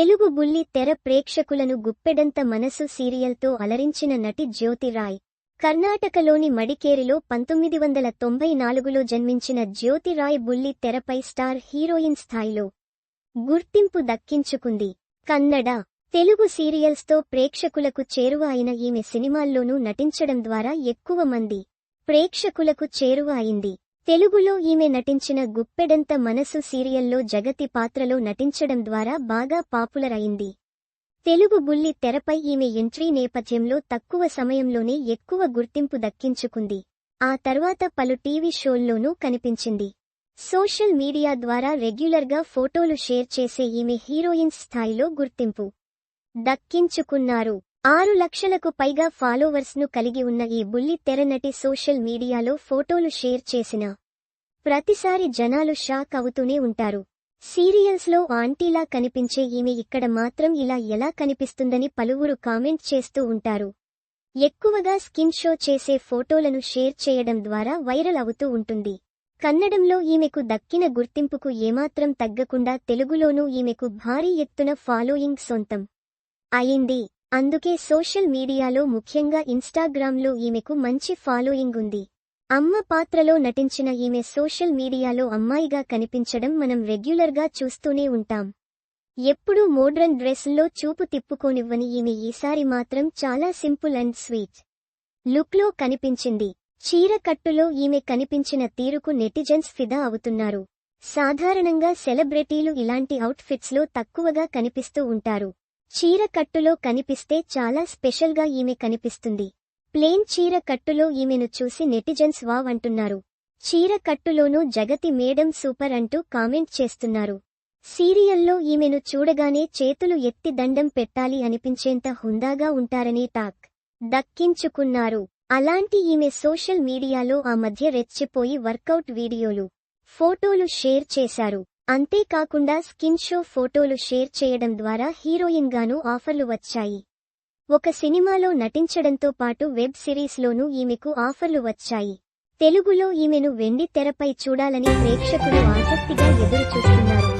తెలుగు బుల్లి తెర ప్రేక్షకులను గుప్పెడంత మనసు సీరియల్తో అలరించిన నటి జ్యోతిరాయ్. కర్ణాటకలోని మడికేరిలో 1994లో జన్మించిన జ్యోతిరాయ్ బుల్లి తెరపై స్టార్ హీరోయిన్ స్థాయిలో గుర్తింపు దక్కించుకుంది. కన్నడ, తెలుగు సీరియల్స్తో ప్రేక్షకులకు చేరువ అయిన ఈమె సినిమాల్లోనూ నటించడం ద్వారా ఎక్కువ మంది ప్రేక్షకులకు చేరువ అయింది. తెలుగులో ఈమె నటించిన గుప్పెడంత మనసు సీరియల్లో జగతి పాత్రలో నటించడం ద్వారా బాగా పాపులర్ అయింది. తెలుగు బుల్లి తెరపై ఈమె ఎంట్రీ నేపథ్యంలో తక్కువ సమయంలోనే ఎక్కువ గుర్తింపు దక్కించుకుంది. ఆ తర్వాత పలు టీవీ షోల్లోనూ కనిపించింది. సోషల్ మీడియా ద్వారా రెగ్యులర్గా ఫోటోలు షేర్ చేసే ఈమె హీరోయిన్స్ స్థాయిలో గుర్తింపు దక్కించుకున్నారు. 6 లక్షలకు పైగా ఫాలోవర్స్ను కలిగి ఉన్న ఈ బుల్లి తెర నటి సోషల్ మీడియాలో ఫోటోలు షేర్ చేసిన ప్రతిసారి జనాలు షాక్ అవుతూనే ఉంటారు. సీరియల్స్లో ఆంటీలా కనిపించే ఈమె ఇక్కడ మాత్రం ఇలా ఎలా కనిపిస్తుందని పలువురు కామెంట్ చేస్తూ ఉంటారు. ఎక్కువగా స్కిన్ షో చేసే ఫోటోలను షేర్ చేయడం ద్వారా వైరల్ అవుతూ ఉంటుంది. కన్నడంలో ఈమెకు దక్కిన గుర్తింపుకు ఏమాత్రం తగ్గకుండా తెలుగులోనూ ఈమెకు భారీ ఎత్తున ఫాలోయింగ్ సొంతం అయింది. అందుకే సోషల్ మీడియాలో ముఖ్యంగా ఇన్స్టాగ్రామ్లో ఈమెకు మంచి ఫాలోయింగ్ ఉంది. అమ్మ పాత్రలో నటించిన ఈమె సోషల్ మీడియాలో అమ్మాయిగా కనిపించడం మనం రెగ్యులర్గా చూస్తూనే ఉంటాం. ఎప్పుడూ మోడ్రన్ డ్రెస్లో చూపు తిప్పుకోనివ్వని ఈమె ఈసారి మాత్రం చాలా సింపుల్ అండ్ స్వీట్ లుక్లో కనిపించింది. చీర కట్టులో ఈమె కనిపించిన తీరుకు నెటిజన్స్ ఫిదా అవుతున్నారు. సాధారణంగా సెలబ్రిటీలు ఇలాంటి అవుట్ఫిట్స్లో తక్కువగా కనిపిస్తూ ఉంటారు. చీర కట్టులో కనిపిస్తే చాలా స్పెషల్గా ఈమె కనిపిస్తుంది. ప్లేన్ చీర కట్టులో ఈమెను చూసి నెటిజన్స్ వావ్ అంటున్నారు. చీర కట్టులోనూ జగతి మేడం సూపర్ అంటూ కామెంట్ చేస్తున్నారు. సీరియల్లో ఈమెను చూడగానే చేతులు ఎత్తి దండం పెట్టాలి అనిపించేంత హుందాగా ఉంటారనే టాక్ దక్కించుకున్నారు. అలాంటి ఈమె సోషల్ మీడియాలో ఆ మధ్య రెచ్చిపోయి వర్కౌట్ వీడియోలు, ఫోటోలు షేర్ చేశారు. అంతేకాకుండా స్కిన్ షో ఫోటోలు షేర్ చేయడం ద్వారా హీరోయిన్ గానూ ఆఫర్లు వచ్చాయి. ఒక సినిమాలో నటించడంతో పాటు వెబ్ సిరీస్లోనూ ఈమెకు ఆఫర్లు వచ్చాయి. తెలుగులో ఈమెను వెండి తెరపై చూడాలని ప్రేక్షకులు ఆసక్తిగా ఎదురుచూస్తున్నారు.